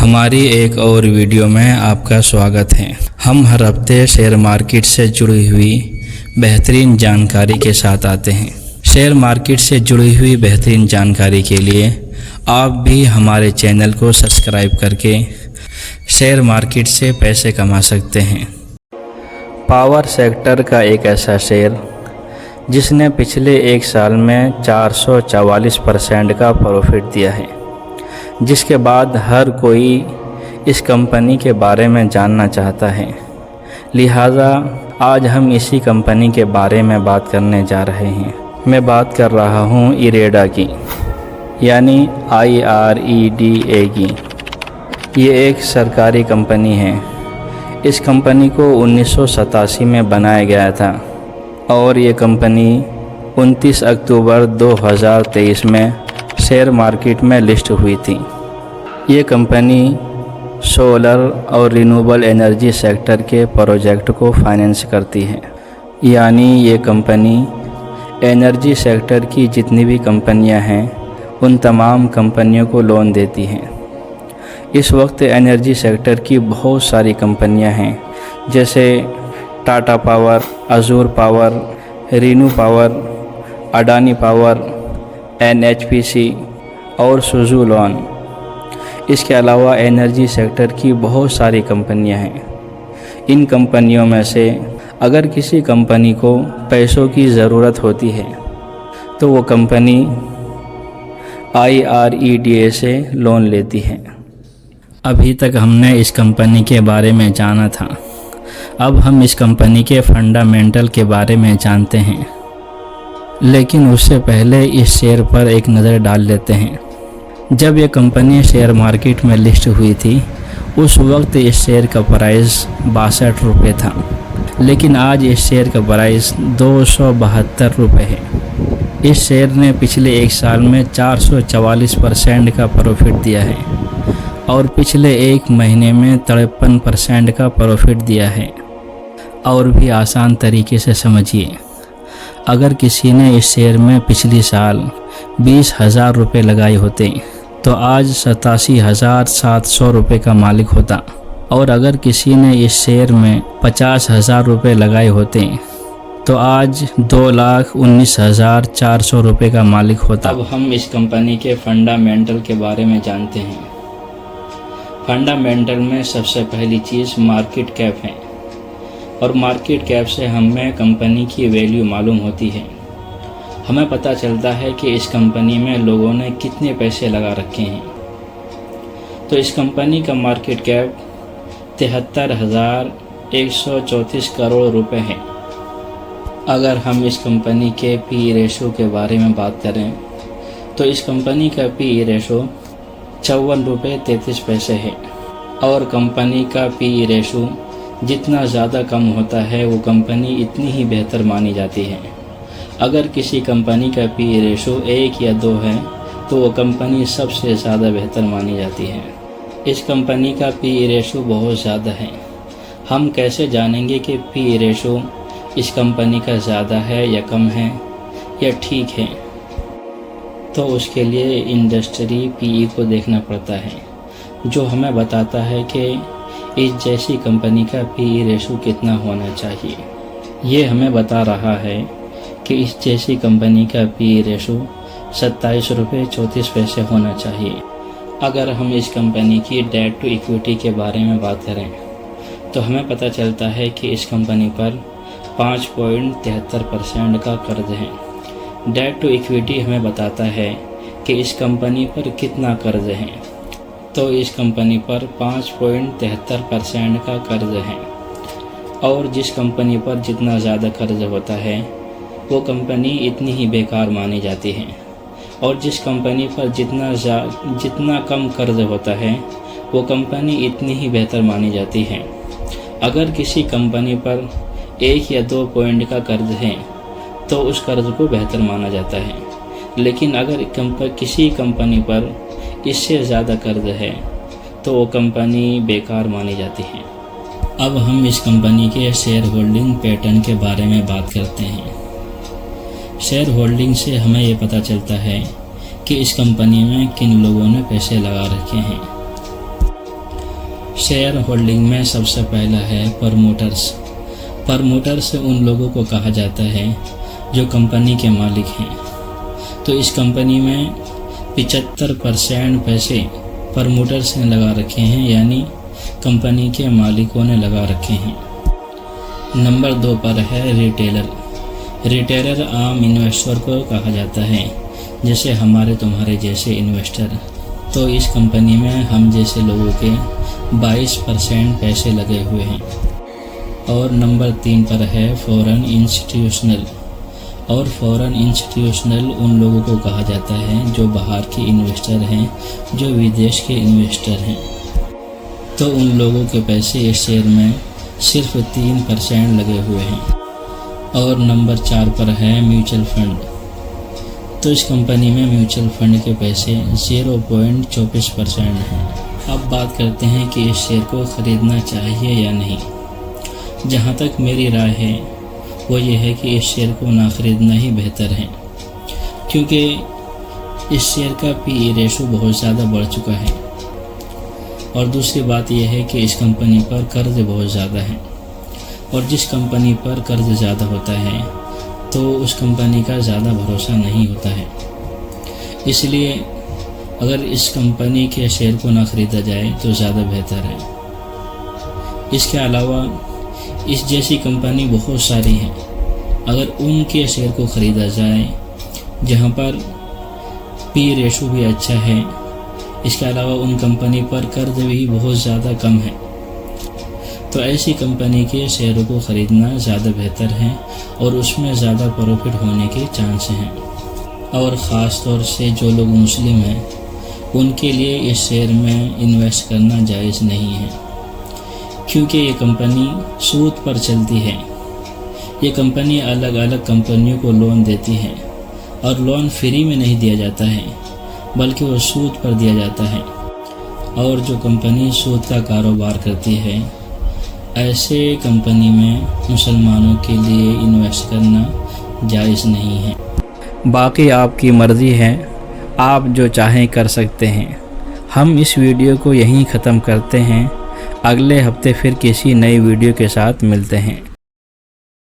हमारी एक और वीडियो में आपका स्वागत है। हम हर हफ्ते शेयर मार्केट से जुड़ी हुई बेहतरीन जानकारी के साथ आते हैं। शेयर मार्केट से जुड़ी हुई बेहतरीन जानकारी के लिए आप भी हमारे चैनल को सब्सक्राइब करके शेयर मार्केट से पैसे कमा सकते हैं। पावर सेक्टर का एक ऐसा शेयर जिसने पिछले एक साल में 444% का प्रॉफिट दिया है, जिसके बाद हर कोई इस कंपनी के बारे में जानना चाहता है। लिहाजा आज हम इसी कंपनी के बारे में बात करने जा रहे हैं। मैं बात कर रहा हूँ इरेडा की, यानी IREDA की। ये एक सरकारी कंपनी है। इस कंपनी को 1987 में बनाया गया था और ये कंपनी 29 अक्टूबर 2023 में शेयर मार्केट में लिस्ट हुई थी। ये कंपनी सोलर और रिन्यूएबल एनर्जी सेक्टर के प्रोजेक्ट को फाइनेंस करती है, यानी ये कंपनी एनर्जी सेक्टर की जितनी भी कंपनियां हैं उन तमाम कंपनियों को लोन देती हैं। इस वक्त एनर्जी सेक्टर की बहुत सारी कंपनियां हैं, जैसे Tata power, Azure power, ReNew power, Adani power, NHPC और सुजुलॉन। इसके अलावा एनर्जी सेक्टर की बहुत सारी कंपनियां हैं। इन कंपनियों में से अगर किसी कंपनी को पैसों की ज़रूरत होती है तो वो कंपनी IREDA से लोन लेती है। अभी तक हमने इस कंपनी के बारे में जाना था। अब हम इस कंपनी के फंडामेंटल के बारे में जानते हैं, लेकिन उससे पहले इस शेयर पर एक नज़र डाल लेते हैं। जब ये कंपनी शेयर मार्केट में लिस्ट हुई थी उस वक्त इस शेयर का प्राइस 62 रुपये था, लेकिन आज इस शेयर का प्राइस 272 रुपये है। इस शेयर ने पिछले एक साल में 444% का प्रॉफिट दिया है और पिछले एक महीने में 53% का प्रॉफिट दिया है। और भी आसान तरीके से समझिए, अगर किसी ने इस शेयर में पिछली साल 20,000 रुपये लगाए होते तो आज 87,700 रुपये का मालिक होता, और अगर किसी ने इस शेयर में 50,000 रुपये लगाए होते तो आज 2,19,400 रुपये का मालिक होता। अब हम इस कंपनी के फंडामेंटल के बारे में जानते हैं। फंडामेंटल में सबसे पहली चीज़ मार्केट कैप है, और मार्केट कैप से हमें कंपनी की वैल्यू मालूम होती है। हमें पता चलता है कि इस कंपनी में लोगों ने कितने पैसे लगा रखे हैं। तो इस कंपनी का मार्केट कैप 73,134 करोड़ रुपए है। अगर हम इस कंपनी के PE रेशो के बारे में बात करें तो इस कंपनी का PE रेशो 54 रुपये 33 पैसे है, और कंपनी का PE रेशो जितना ज़्यादा कम होता है वो कंपनी इतनी ही बेहतर मानी जाती है। अगर किसी कंपनी का PE रेशो 1 या 2 है तो वो कंपनी सबसे ज़्यादा बेहतर मानी जाती है। इस कंपनी का PE रेशो बहुत ज़्यादा है। हम कैसे जानेंगे कि PE रेशो इस कंपनी का ज़्यादा है या कम है या ठीक है? तो उसके लिए इंडस्ट्री PE को देखना पड़ता है, जो हमें बताता है कि इस जैसी कंपनी का PE रेशो कितना होना चाहिए। ये हमें बता रहा है कि इस जैसी कंपनी का PE रेशो 27 रुपये 34 पैसे होना चाहिए। अगर हम इस कंपनी की डेट टू इक्विटी के बारे में बात करें तो हमें पता चलता है कि इस कंपनी पर 5.73% का कर्ज है। डेट टू इक्विटी हमें बताता है कि इस कंपनी पर कितना कर्ज है। तो इस कंपनी पर 5.73% का कर्ज है, और जिस कंपनी पर जितना ज़्यादा कर्ज होता है वो कंपनी इतनी ही बेकार मानी जाती है, और जिस कंपनी पर जितना कम कर्ज होता है वो कंपनी इतनी ही बेहतर मानी जाती है। अगर किसी कंपनी पर 1 या 2 पॉइंट का कर्ज है तो उस कर्ज को बेहतर माना जाता है, लेकिन अगर किसी कंपनी पर इससे ज़्यादा कर्ज है तो वो कंपनी बेकार मानी जाती है। अब हम इस कंपनी के शेयर होल्डिंग पैटर्न के बारे में बात करते हैं। शेयर होल्डिंग से हमें ये पता चलता है कि इस कंपनी में किन लोगों ने पैसे लगा रखे हैं। शेयर होल्डिंग में सबसे पहला है प्रमोटर्स। प्रमोटर्स उन लोगों को कहा जाता है जो कंपनी के मालिक हैं। तो इस कंपनी में 75% पैसे प्रमोटर्स ने लगा रखे हैं, यानी कंपनी के मालिकों ने लगा रखे हैं। नंबर 2 पर है रिटेलर। रिटेलर आम इन्वेस्टर को कहा जाता है, जैसे हमारे तुम्हारे जैसे इन्वेस्टर। तो इस कंपनी में हम जैसे लोगों के 22% पैसे लगे हुए हैं। और नंबर 3 पर है फॉरेन इंस्टीट्यूशनल। और फॉरेन इंस्टीट्यूशनल उन लोगों को कहा जाता है जो बाहर के इन्वेस्टर हैं, जो विदेश के इन्वेस्टर हैं। तो उन लोगों के पैसे इस शेयर में सिर्फ 3% लगे हुए हैं। और नंबर 4 पर है म्यूचुअल फंड। तो इस कंपनी में म्यूचुअल फंड के पैसे 0.24% हैं। अब बात करते हैं कि इस शेयर को ख़रीदना चाहिए या नहीं। जहाँ तक मेरी राय है वो ये है कि इस शेयर को ना ख़रीदना ही बेहतर है, क्योंकि इस शेयर का PE रेशो बहुत ज़्यादा बढ़ चुका है। और दूसरी बात यह है कि इस कंपनी पर कर्ज बहुत ज़्यादा है, और जिस कंपनी पर कर्ज ज़्यादा होता है तो उस कंपनी का ज़्यादा भरोसा नहीं होता है। इसलिए अगर इस कंपनी के शेयर को ना ख़रीदा जाए तो ज़्यादा बेहतर है। इसके अलावा इस जैसी कंपनी बहुत सारी हैं। अगर उनके शेयर को ख़रीदा जाए जहां पर PE रेशो भी अच्छा है, इसके अलावा उन कंपनी पर कर्ज भी बहुत ज़्यादा कम है, तो ऐसी कंपनी के शेयरों को ख़रीदना ज़्यादा बेहतर है और उसमें ज़्यादा प्रॉफिट होने के चांस हैं। और ख़ास तौर से जो लोग मुस्लिम हैं उनके लिए इस शेयर में इन्वेस्ट करना जायज़ नहीं है, क्योंकि ये कंपनी सूद पर चलती है। ये कंपनी अलग अलग कंपनियों को लोन देती है, और लोन फ्री में नहीं दिया जाता है बल्कि वो सूद पर दिया जाता है। और जो कंपनी सूद का कारोबार करती है, ऐसे कंपनी में मुसलमानों के लिए इन्वेस्ट करना जायज़ नहीं है। बाकी आपकी मर्ज़ी है, आप जो चाहें कर सकते हैं। हम इस वीडियो को यहीं ख़त्म करते हैं। अगले हफ्ते फिर किसी नई वीडियो के साथ मिलते हैं।